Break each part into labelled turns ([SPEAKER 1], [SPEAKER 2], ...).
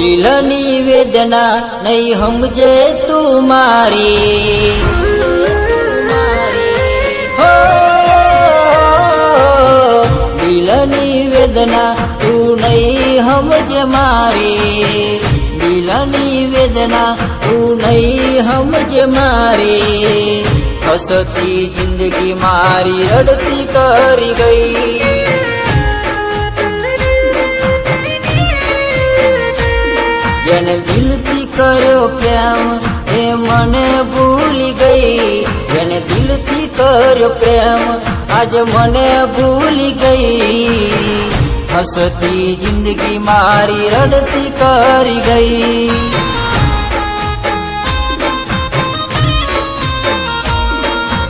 [SPEAKER 1] દિલની વેદના નહીં સમજે તું મારી, હો દિલની વેદના તું નહીં સમજે મારી, દિલની વેદના તું નહીં સમજે મારી, હસતી જિંદગી મારી રડતી કરી ગઈ। જેને દિલથી કર્યો પ્રેમ એ મને ભૂલી ગઈ, જેને દિલથી કર્યો પ્રેમ આજ મને ભૂલી ગઈ, હસતી જિંદગી મારી રડતી કરી ગઈ।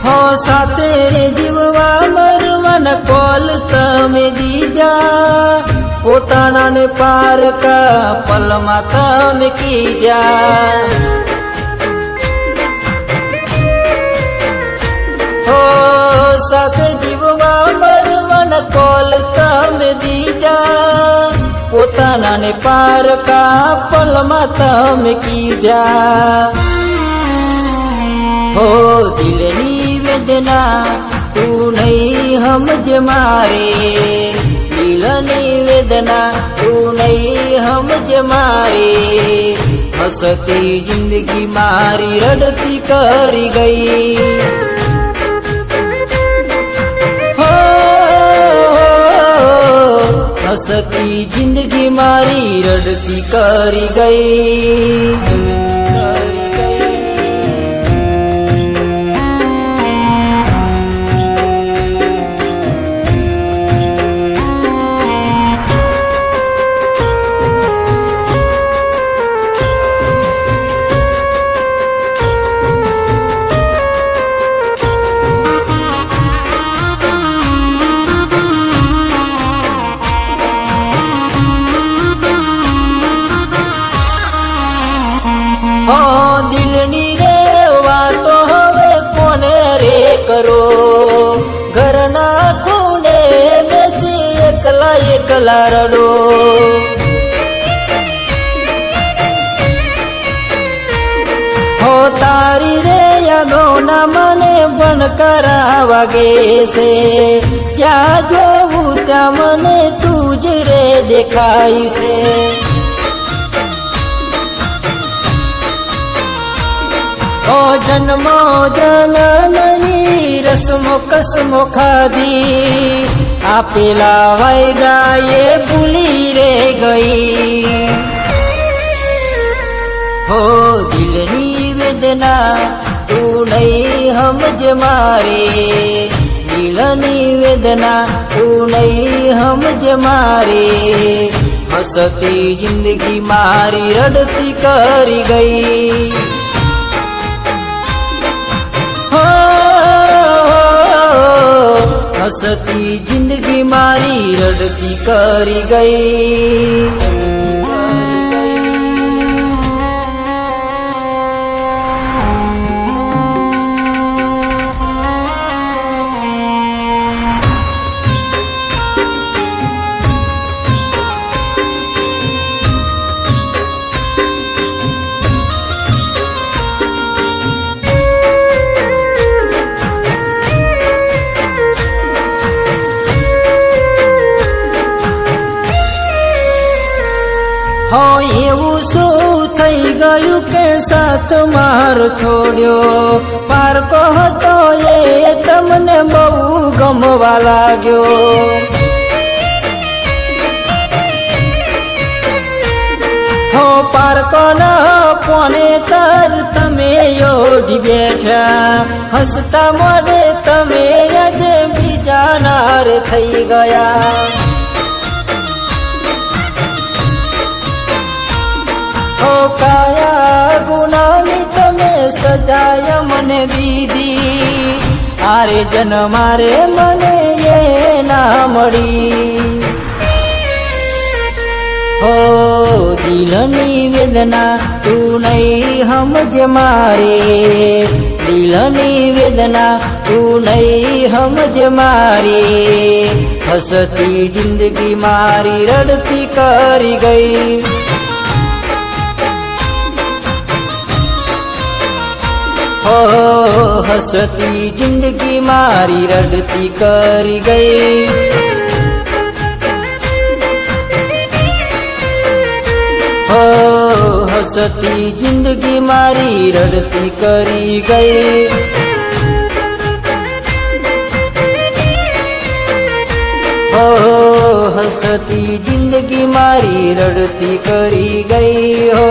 [SPEAKER 1] હો સાથે રે જીવવા મરવાના કોલ તમે દીજા, પોતાનાને પારકા પલમાં તમે કીધા, હો સાથે જીવવા મરવાના કોલ તમે દીધા, પોતાનાને પારકા પલમાં તમે કીધા। હો દિલની વેદના તું નહીં સમજે મારી, દિલની વેદના તું નહીં સમજે મારી, હસતી જિંદગી મારી રડતી કરી ગઈ। હો હસતી જિંદગી મારી રડતી કરી ગઈ। દિલની રે વાતો હવે કોને રે કરો, ઘરના ખૂણે બેસી એકલા એકલા રડો, હો તારી રે યાદોના મને ભણકારા વાગે છે, જ્યાં જોવું ત્યાં મને તું જ રે દેખાય છે। ઓ જન્મો જન્મની રસમો કસમો ખાધી, આપેલા વાયદા એ ભૂલી રે ગઈ, હો દિલની વેદના તું નહીં સમજે મારી, દિલની વેદના તું નહીં સમજે મારી, હસતી જિંદગી મારી રડતી કરી ગઈ। હસતી જિંદગી મારી રડતી કરી ગઈ। હો એવું શું થઈ ગયું કે સાથ મારો છોડ્યો, પારકો હતો એ તમને બહુ ગમવા લાગ્યો, હો પારકો ના પોને તર તમે યોજી બેઠા, હસતા મોઢે તમે આજે બીજા નાર થઈ ગયા, હો કાયા ગુનાની તમે સજાય મને દીધી, આરે જન્મારે મને એ ના મળી, હો દિલની વેદના તું નહીં સમજે મારી, દિલની વેદના તું નહીં સમજે મારી, હસતી જિંદગી મારી રડતી કરી ગઈ। હો હસતી જિંદગી મારી રડતી કરી ગઈ. હો હસતી જિંદગી મારી રડતી કરી ગઈ. હો હસતી જિંદગી મારી રડતી કરી ગઈ. હો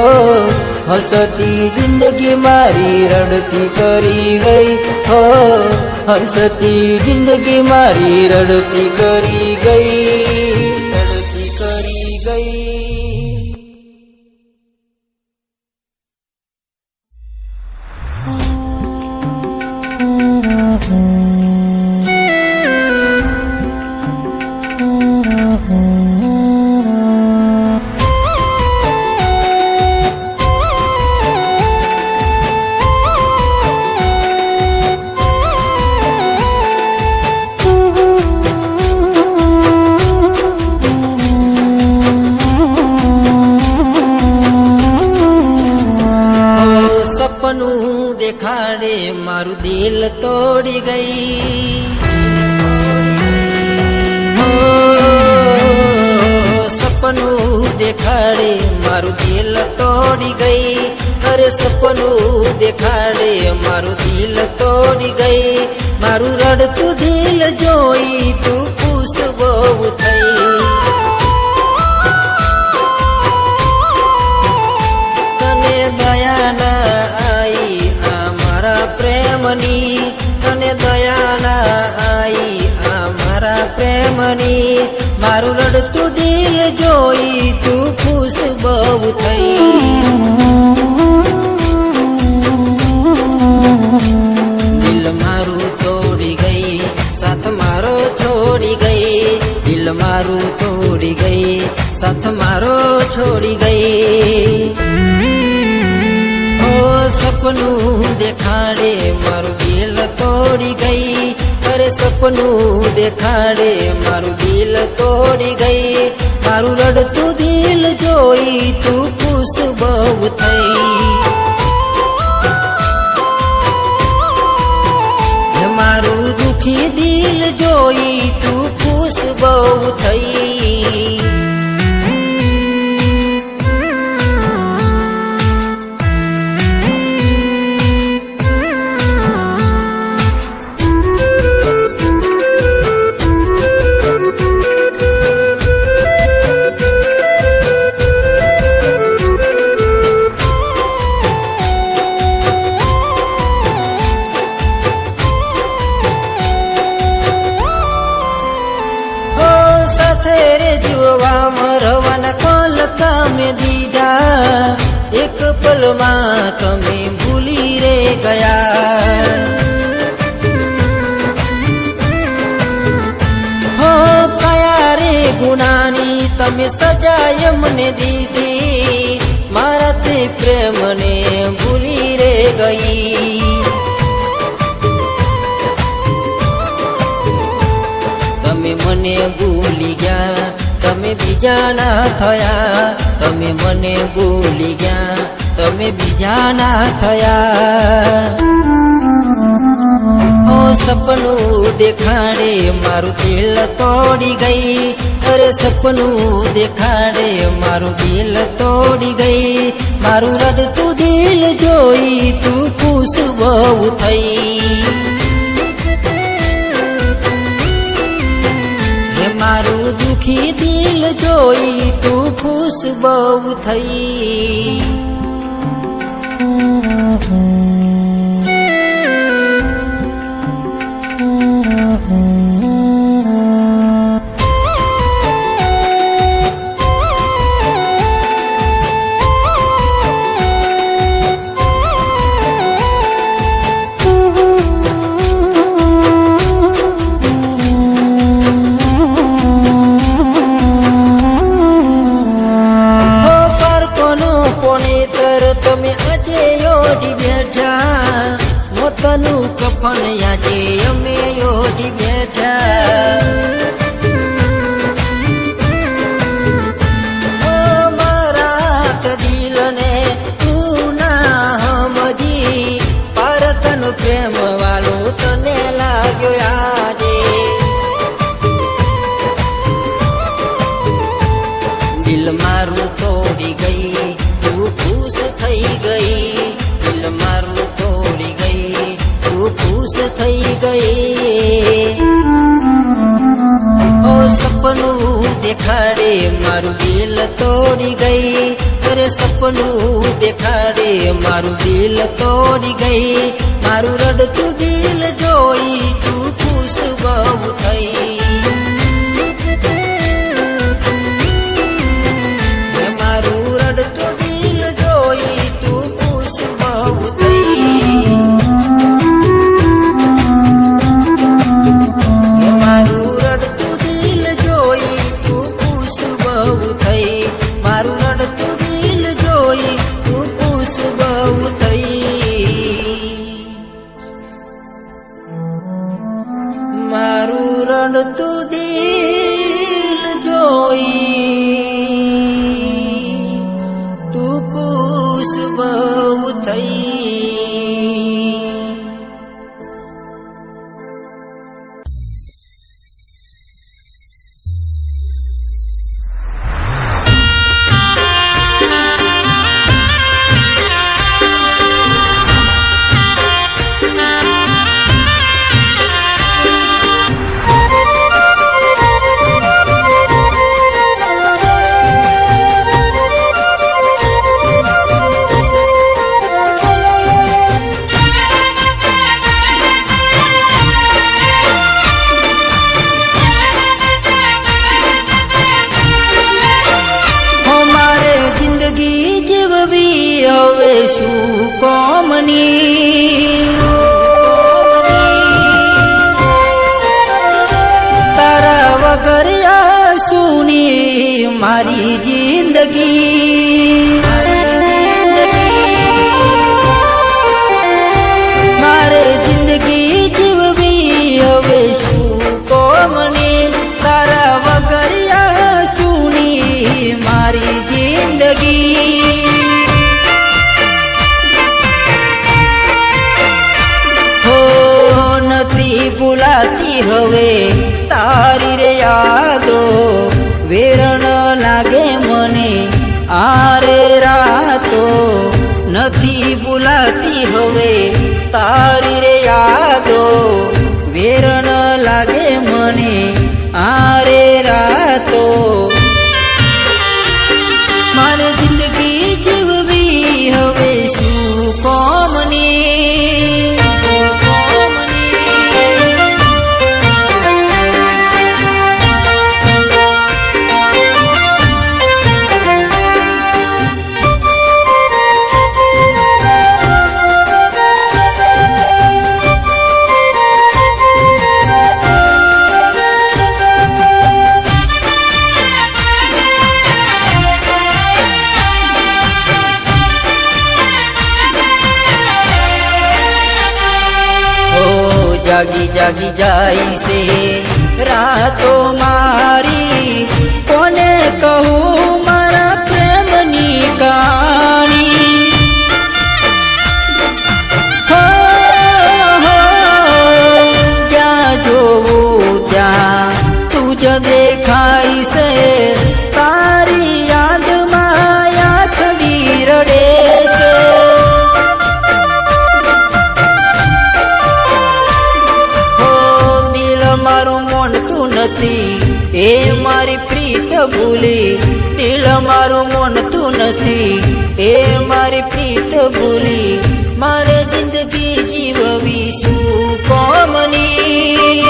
[SPEAKER 1] હસતી જિંદગી મારી રડતી કરી ગઈ. હો હસતી જિંદગી મારી રડતી કરી ગઈ. રડતી કરી ગઈ. સપનું દેખાડે મારું દિલ તોડી ગઈ. સપનું દેખાડે મારું દિલ તોડી ગઈ. અરે સપનું દેખાડે મારું દિલ તોડી ગઈ. મારું રડતું દિલ જોઈ તું ખુશ બહુ થઈ. તને દયા ના આઈ આ મારા પ્રેમની. તને દયા ના આઈ આ મારા પ્રેમની. મારું રડતું દિલ જોઈ તું ખુશ બહુ થઈ. દિલ મારું તોડી ગઈ સાથ મારો છોડી ગઈ. દિલ મારું તોડી ગઈ સાથ મારો છોડી ગઈ. સપનું દેખાડે મારું દિલ તોડી ગઈ. અરે સપનું દેખાડે મારું દિલ તોડી ગઈ. મારું રડતું દિલ જોઈ તું ખુશ બહુ થઈ. મારું દુખી દિલ જોઈ તું ખુશ બહુ થઈ. મરવાના કોલ તમે દીધા. એક પલમાં તમે ભૂલી રે ગયા. હો કયા રે ગુનાની તમે સજા મને દીધી. મારા તે પ્રેમને ભૂલી રે ગઈ. તમે મને ભૂલી ગયા તમે બીજા ના થયા. તમે મને ભૂલી ગયા તમે બીજા ના થયા. ઓ સપનું દેખાડે મારું દિલ તોડી ગઈ. અરે સપનું દેખાડે મારું દિલ તોડી ગઈ. મારું રડતું દિલ જોઈ તું ખુશ બહુ થઈ. મારું દુખી દિલ જોઈ તું ખુશ બહુ થઈ. ગઈ ઓ સપનું દેખાડે મારું દિલ તોડી ગઈ અરે સપનું દેખાડે મારું દિલ તોડી ગઈ મારું રડતું દિલ જોઈ તું ખુશ બહુ થઈ મારું રડતું દિલ જોઈ તું ખુશ બહુ થઈ મારું રડતું દિલ જોઈ તું ખુશ બહુ થઈ મારું રડતું દિલ જોઈ તું ખુશ બહુ થઈ મારું રડતું દિલ જોઈ તું ખુશ બહુ થઈ હવે શું કોમની તારા વગર સુની મારી જિંદગી મારે જિંદગી જીવવી હવે શું કોમની તારા વગર સુની મારી જિંદગી ભૂલાતી હવે તારી રે યાદો વેરણ લાગે મને આરે રાતો નથી ભૂલાતી હવે તારી રે યાદો વેરણ લાગે મને આરે રાતો મારે જિંદગી જીવવી હવે શું કોમની જાગી જાગી જાય છે રાતો મારી કોને કહું મારા પ્રેમની કહાની જ્યાં જોવું ત્યાં તું જ દેખાય છે તારી યાદમાં આંખડી રડે છે મારું મોનતું નથી એ મારી પ્રીત ભૂલી દિલ મારું મોનતું નથી એ મારી પ્રીત ભૂલી મારે જિંદગી જીવવી શું કોમની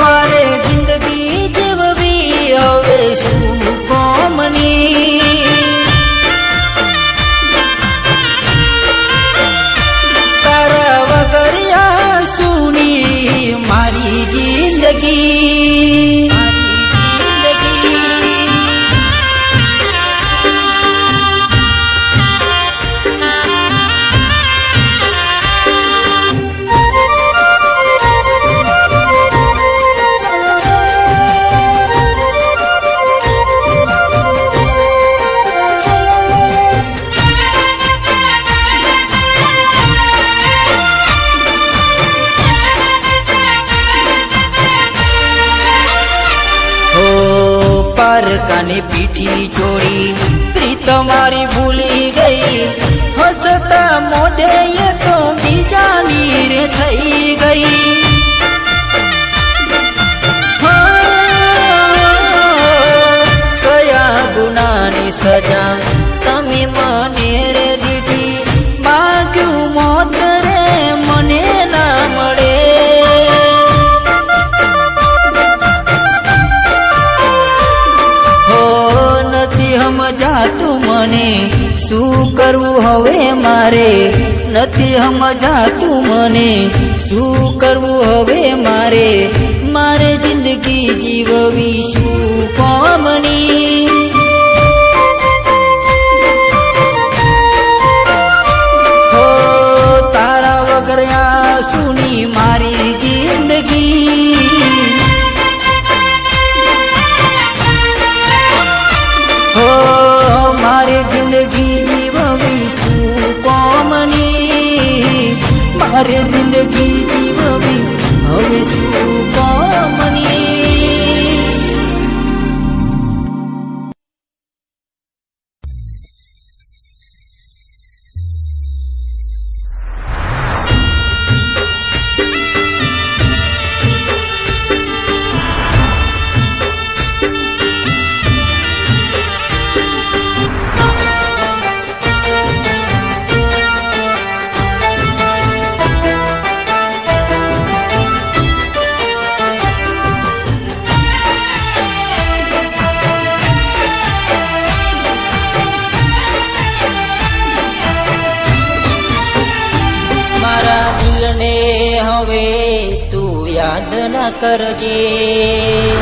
[SPEAKER 1] મારે જિંદગી જીવવી હવે શું કોમની મારી જિંદગી પારકાને પીઠી ચોડી પ્રીત મારી ભૂલી ગઈ હસતા કરવું હવે મારે નથી સમજાતું મને શું કરવું હવે મારે મારે જિંદગી જીવવી શું કોમની હો તારા વગર આ સુની મારી જિંદગી હો મારી જિંદગી જીવવી શું કોમની મારે જિંદગી જીવવી હવે શું કોમની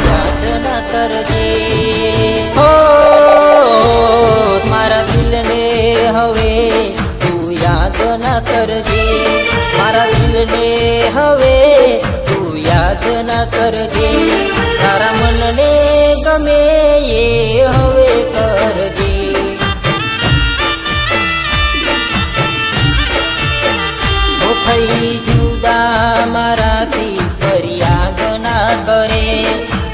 [SPEAKER 1] યાદ ના કરજે હો મારા દિલને હવે તું યાદ ના કરજે મારા દિલને હવે તું યાદ ના કરજે તારા મનને ગમે એ હવે કરજે ઓ થઈ જુદા મારાથી ફરિયાદ ના કરે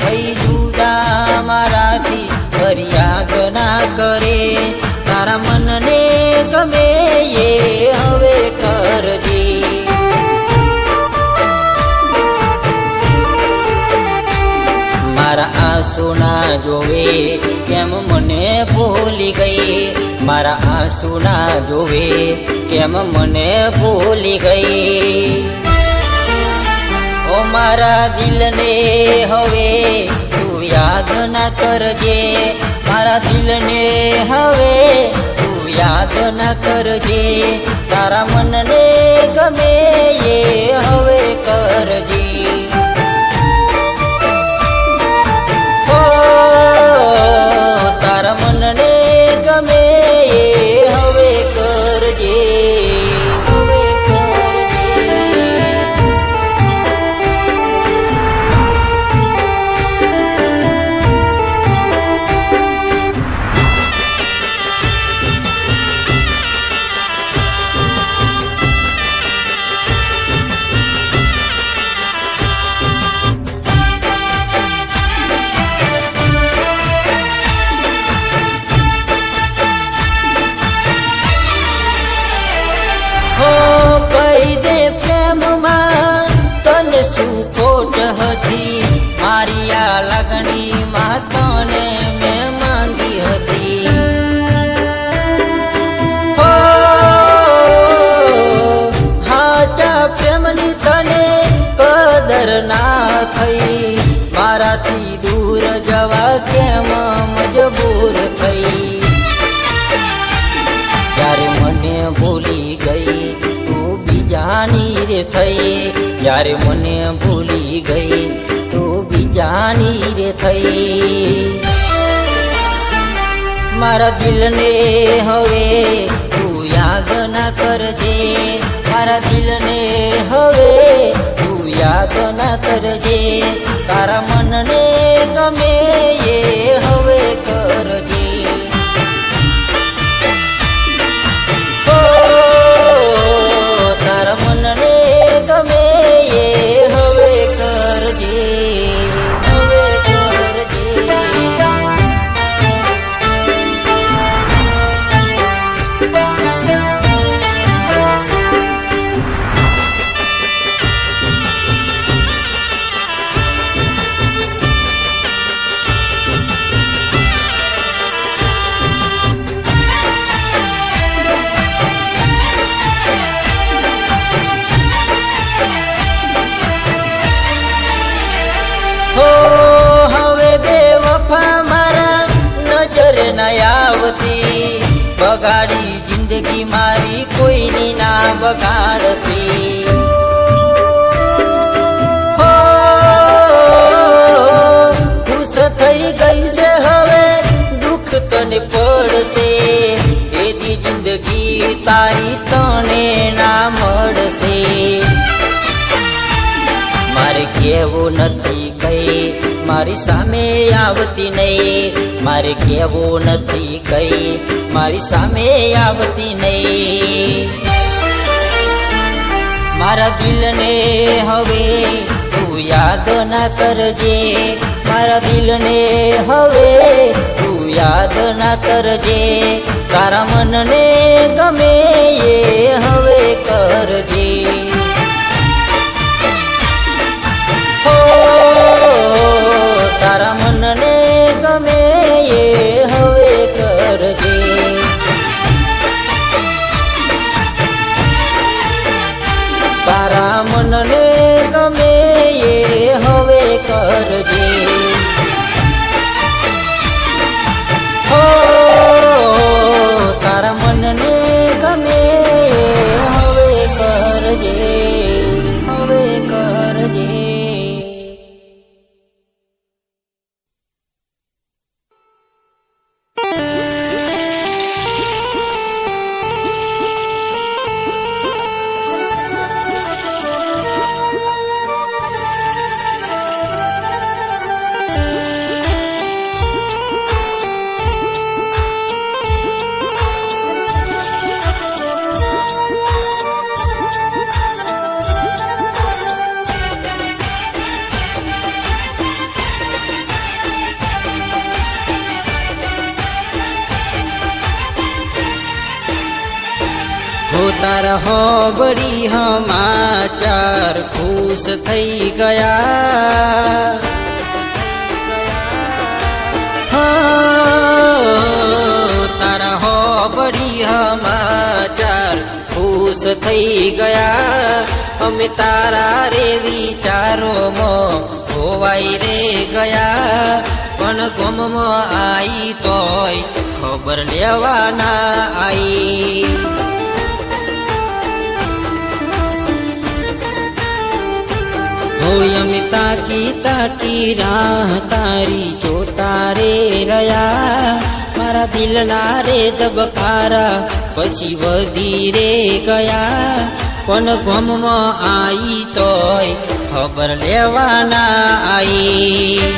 [SPEAKER 1] થઈ જુદા મારાથી ફરિયાદ ના કરે તારા મનને ગમે એ હવે કરજે મારા આંસુ ના જોવે કેમ મને ભૂલી ગઈ મારા આંસુ ના જોવે કેમ મને ભૂલી ગઈ ઓ મારા દિલને હવે તું યાદ ના કરજે મારા દિલને હવે તું યાદ ના કરજે તારા મનને ગમે એ હવે કરજે ઓ તારા મનને ગમે એ હવે કરજે મારી આ લાગણી માં તને મેં માંગી હતી હો હાચા પ્રેમની તને કદર ના થઈ મારાથી દૂર જવા કેમ મજબૂર થઈ જ્યારે મને ભૂલી ગઈ તું બીજાની રે થઈ જ્યારે મને ભૂલી ગઈ તું બીજાની રે થઈ મારા દિલને હવે તું યાદ ના કરજે મારા દિલને હવે તું યાદ ના કરજે તારા મનને ગમે એ હવે કરજે ઓ તારા મનને ગમે એ હવે કરજે બગાડી જિંદગી મારી કોઈની ના બગાડતી. ખુશ થઈ ગઈ છે હવે દુઃખ તને પડશે, એની જિંદગી તારી તને ના મળશે. મારે કેવું નથી કઈ મારી સામે આવતી નહીં, મારે કેવું નથી કઈ મારી સામે આવતી નહીં. મારા દિલને હવે તું યાદ ના કરજે, મારા દિલને હવે તું યાદ ના કરજે. તારા મનને ગમે એ હવે કરજે. તારા મનને ગમે એ હવે કરજે. તારા મનને ગમે એ હવે કરજે. હો તારા મનને ગમે હવે કરજે, હવે કરજે. તારા હોબળી સમાચાર ખુશ થઈ ગયા. તારા હોબળી સમાચાર ખુશ થઈ ગયા. અમે તારા રે વિચારોમાં ખોવાઈ રે ગયા, પણ ગમમાં આઈ તોય ખબર લેવાના આઈ. અમે તાકી તાકી રાહ તારી જોતા રે રહ્યા. મારા દિલના રે દબકારા પછી વધી રે ગયા, પણ ગમમાં આઈ તોય ખબર લેવાના આઈ.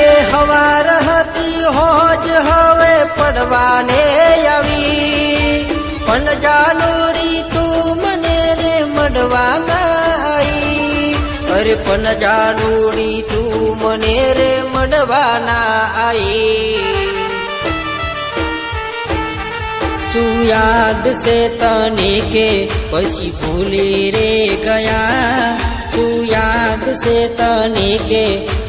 [SPEAKER 1] એ હવાર હતી હોજ હવે પડવાને આવી, પણ જાનુડી તું મને રે મળવાના આઈ. અરે પણ જાનુડી તું મને રે મળવાના આઈ. શું યાદ છે તને કે પછી ભૂલી રે ગયા? શું યાદ છે તને કે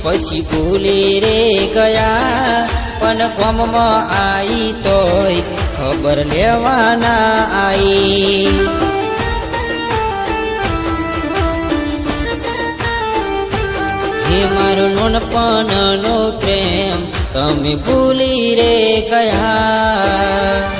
[SPEAKER 1] પછી ભૂલી રે ગયા? પણ ગમમાં આઈ તોય ખબર લેવાના આઈ. હે મારો નોનપણનો પ્રેમ તમે ભૂલી રે ગયા.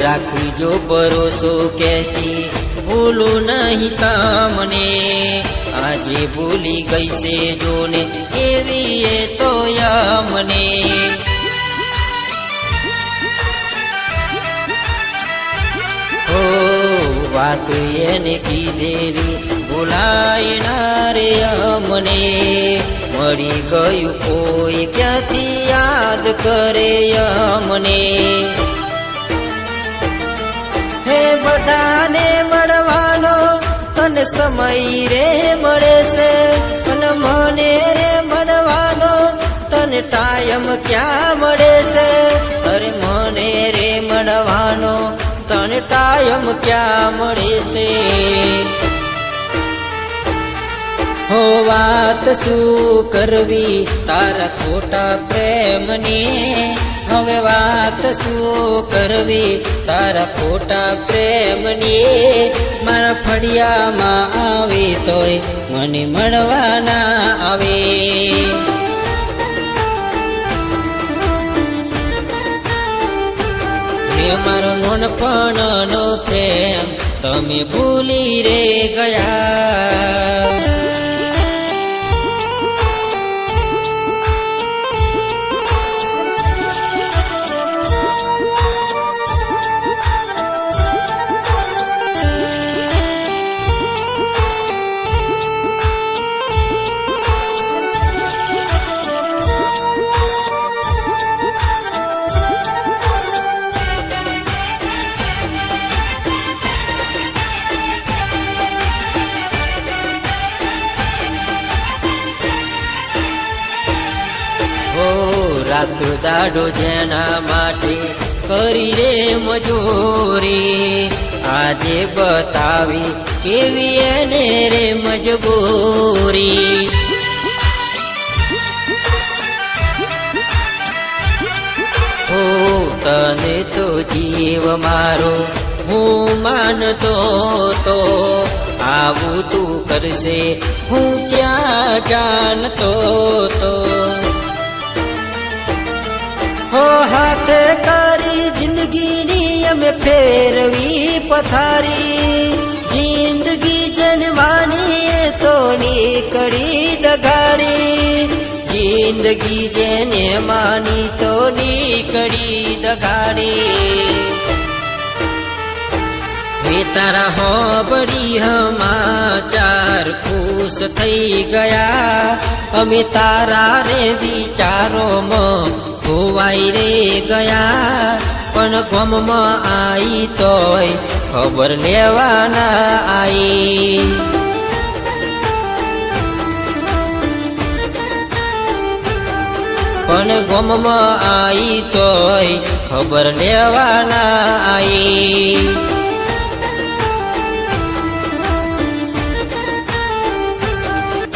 [SPEAKER 1] રાખજો ભરોસો કહેતી ભૂલું નહીં તમને, આજે ભૂલી ગઈ છે જોને એવી એ તો યમને. ઓ વાત એને કીધેલી ભૂલાય ના રે અમને, મળી ગયું કોઈ ક્યાંથી યાદ કરે અમને. બધાને મળવાનો તને સમય રે મળે છે, અને મને રે મળવાનો તને ટાઈમ ક્યાં મળે છે અરે મને રે મળવાનો તને ટાઈમ ક્યાં મળે છે હો વાત શું કરવી તારા ખોટા પ્રેમની હવે વાત શું કરવી તારા ખોટા પ્રેમની મારા ફળિયામાં આવે તોય મને મળવા ના આવે હે મારો નાનપણનો પ્રેમ તમે ભૂલી રે ગયા રાતો દાડો જેના માટે કરી રે મજૂરી આજે બતાવી કેવી એને રે મજબૂરી હો તને તો જીવ મારો હું માનતો તો આવું તું કરશે હું ક્યાં જાણતો તો હો હાથે કરી જિંદગીની અમે ફેરવી પથારી જિંદગી જનવાની તો નીકળી દગાડી જિંદગી જેને માની તો નીકળી દગાડી હે તારા હોબળી સમાચાર ખુશ થઈ ગયા અમે તારા રે વિચારોમાં ખોવાઈ રે ગયા પણ ગમમાં આઈ તોય ખબર લેવાના આઈ પણ ગમમાં આઈ તોય ખબર લેવાના આઈ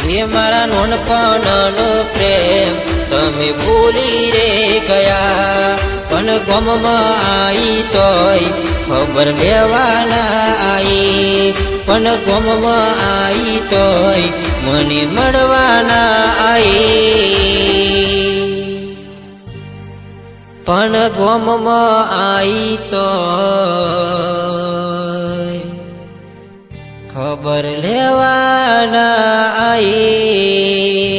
[SPEAKER 1] હે મારા નાનપણનો પ્રેમ તમે ભૂલી રે ગયા પણ ગમમાં આઈ તોય ખબર લેવાના આઈ પણ ગમમાં આઈ તોય મને મળવાના આઈ પણ ગમમાં આઈ તોય ખબર લેવાના આઈ